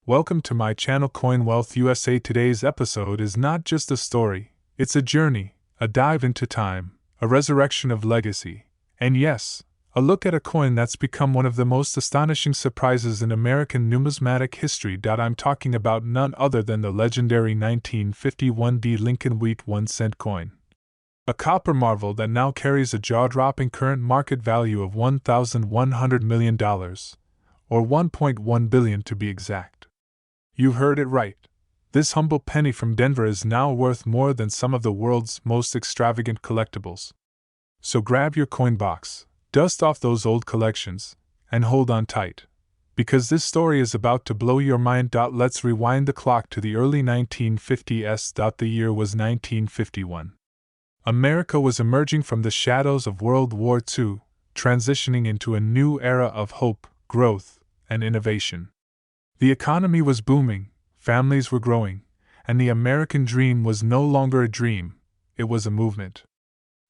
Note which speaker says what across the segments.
Speaker 1: Welcome to my channel Coin Wealth USA. Today's episode is not just a story, it's a journey, a dive into time, a resurrection of legacy, and yes, a look at a coin that's become one of the most astonishing surprises in American numismatic history. I'm talking about none other than the legendary 1951 D. Lincoln Wheat 1-cent coin. A copper marvel that now carries a jaw-dropping current market value of $1,100 million, or $1.1 billion to be exact. You heard it right. This humble penny from Denver is now worth more than some of the world's most extravagant collectibles. So grab your coin box, dust off those old collections, and hold on tight, because this story is about to blow your mind. Let's rewind the clock to the early 1950s. The year was 1951. America was emerging from the shadows of World War II, transitioning into a new era of hope, growth, and innovation. The economy was booming, families were growing, and the American dream was no longer a dream, it was a movement.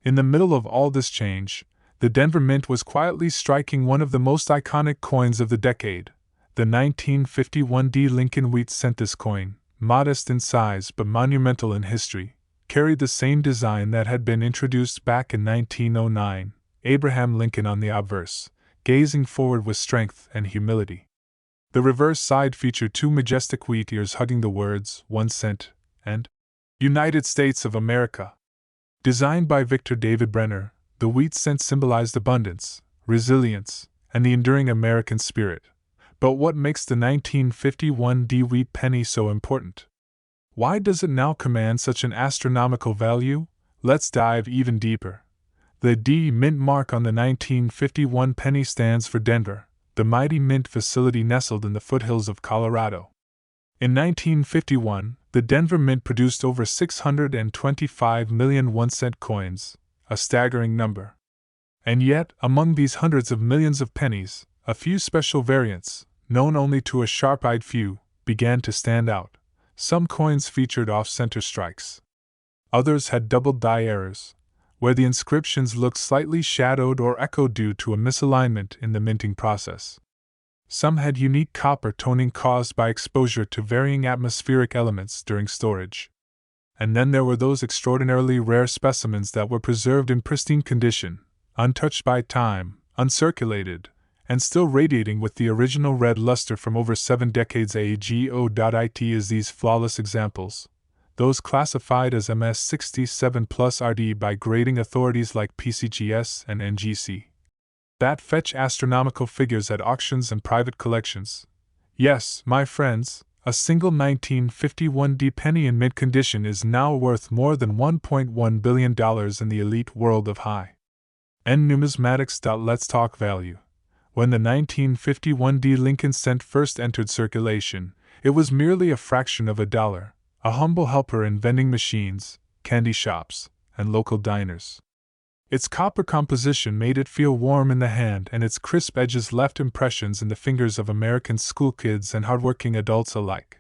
Speaker 1: In the middle of all this change, the Denver Mint was quietly striking one of the most iconic coins of the decade. The 1951 D. Lincoln Wheat cent. This coin, modest in size but monumental in history, carried the same design that had been introduced back in 1909, Abraham Lincoln on the obverse, gazing forward with strength and humility. The reverse side featured two majestic wheat ears hugging the words 1 cent and United States of America. Designed by Victor David Brenner, the wheat cent symbolized abundance, resilience, and the enduring American spirit. But what makes the 1951 D wheat penny so important? Why does it now command such an astronomical value? Let's dive even deeper. The D mint mark on the 1951 penny stands for Denver, the mighty mint facility nestled in the foothills of Colorado. In 1951, the Denver Mint produced over 625 million 1-cent coins, a staggering number. And yet, among these hundreds of millions of pennies, a few special variants, known only to a sharp-eyed few, began to stand out. Some coins featured off-center strikes. Others had double die errors, where the inscriptions looked slightly shadowed or echoed due to a misalignment in the minting process. Some had unique copper toning caused by exposure to varying atmospheric elements during storage. And then there were those extraordinarily rare specimens that were preserved in pristine condition, untouched by time, uncirculated, and still radiating with the original red luster from over 7 decades ago. It is these flawless examples, those classified as MS67+ RD by grading authorities like PCGS and NGC, that fetch astronomical figures at auctions and private collections. Yes, my friends, a single 1951 D penny in mint condition is now worth more than $1.1 billion in the elite world of high-end numismatics. Let's talk value. When the 1951 D Lincoln cent first entered circulation, it was merely a fraction of a dollar, a humble helper in vending machines, candy shops, and local diners. Its copper composition made it feel warm in the hand, and its crisp edges left impressions in the fingers of American schoolkids and hardworking adults alike.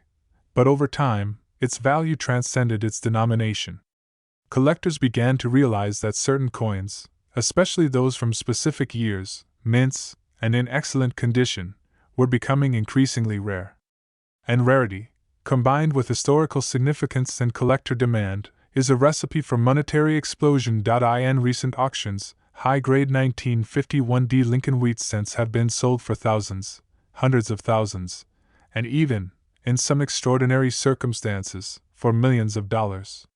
Speaker 1: But over time, its value transcended its denomination. Collectors began to realize that certain coins, especially those from specific years, mints, and in excellent condition, were becoming increasingly rare. And rarity, combined with historical significance and collector demand, is a recipe for monetary explosion. In recent auctions, high-grade 1951 D Lincoln Wheat cents have been sold for thousands, hundreds of thousands, and even, in some extraordinary circumstances, for millions of dollars.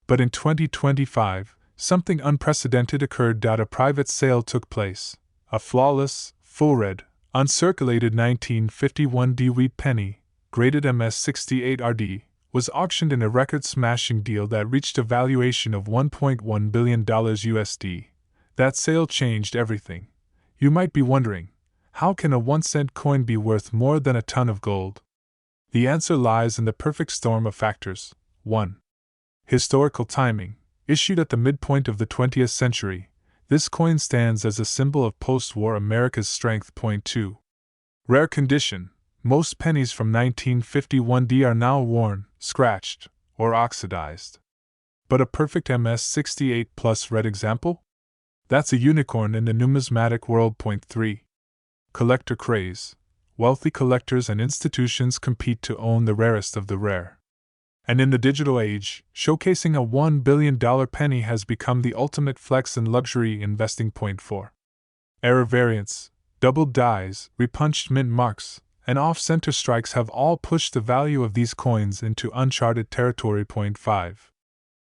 Speaker 1: But in 2025, something unprecedented occurred. A private sale took place. A flawless, full-red, uncirculated 1951 D wheat penny, graded MS68 RD, was auctioned in a record-smashing deal that reached a valuation of $1.1 billion USD. That sale changed everything. You might be wondering, how can a 1-cent coin be worth more than a ton of gold? The answer lies in the perfect storm of factors. 1. Historical timing. Issued at the midpoint of the 20th century, this coin stands as a symbol of post-war America's strength. 2. Rare condition. Most pennies from 1951 D are now worn, scratched, or oxidized. But a perfect MS68 plus red example? That's a unicorn in the numismatic world. 3. Collector craze. wealthy collectors and institutions compete to own the rarest of the rare. And in the digital age, showcasing a $1 billion penny has become the ultimate flex and luxury investing point for error variants, doubled dies, repunched mint marks, and off-center strikes have all pushed the value of these coins into uncharted territory. 5.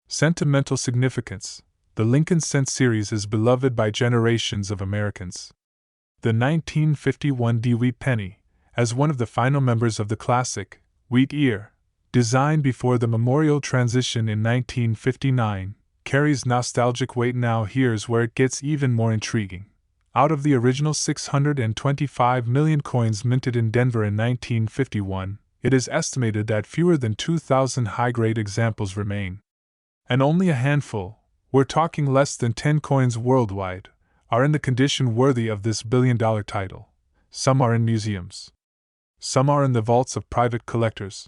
Speaker 1: Sentimental significance. The Lincoln Cent series is beloved by generations of Americans. The 1951 wheat penny, as one of the final members of the classic wheat ear, designed before the memorial transition in 1959, carries nostalgic weight. Now here's where it gets even more intriguing. Out of the original 625 million coins minted in Denver in 1951, it is estimated that fewer than 2,000 high-grade examples remain. And only a handful, we're talking less than 10 coins worldwide, are in the condition worthy of this billion-dollar title. Some are in museums. Some are in the vaults of private collectors.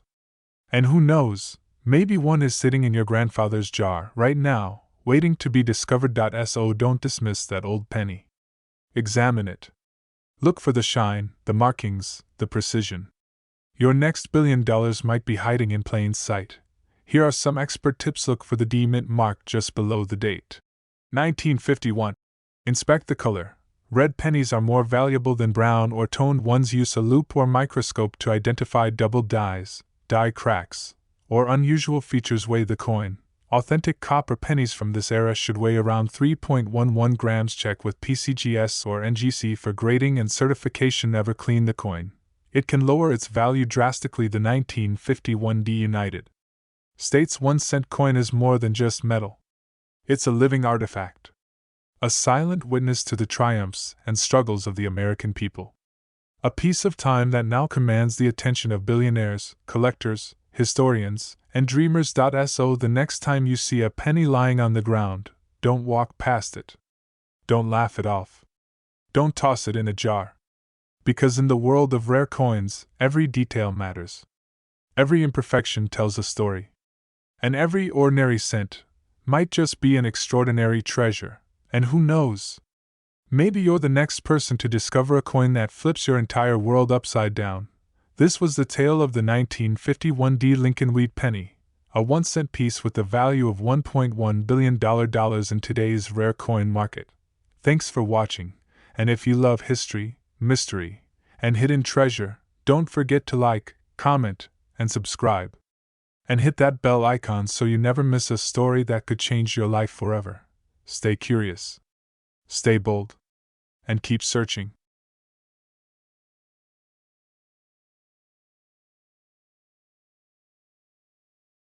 Speaker 1: And who knows, maybe one is sitting in your grandfather's jar right now, waiting to be discovered. So don't dismiss that old penny. Examine it. Look for the shine, the markings, the precision. Your next $1 billion might be hiding in plain sight. Here are some expert tips. Look for the D mint mark just below the date. 1951. Inspect the color. Red pennies are more valuable than brown or toned ones. Use a loupe or microscope to identify double dies, die cracks, or unusual features. Weigh the coin. Authentic copper pennies from this era should weigh around 3.11 grams. Check with PCGS or NGC for grading and certification. Never clean the coin. It can lower its value drastically. The 1951 United States 1 cent coin is more than just metal. It's a living artifact. A silent witness to the triumphs and struggles of the American people. A piece of time that now commands the attention of billionaires, collectors, historians, and dreamers. So the next time you see a penny lying on the ground, don't walk past it. Don't laugh it off. Don't toss it in a jar. Because in the world of rare coins, every detail matters. Every imperfection tells a story. And every ordinary cent might just be an extraordinary treasure. And who knows? Maybe you're the next person to discover a coin that flips your entire world upside down. This was the tale of the 1951 Lincoln wheat penny, a 1 cent piece with the value of $1.1 billion in today's rare coin market. Thanks for watching, and if you love history, mystery, and hidden treasure, don't forget to like, comment, and subscribe. And hit that bell icon so you never miss a story that could change your life forever. Stay curious, stay bold, and keep searching.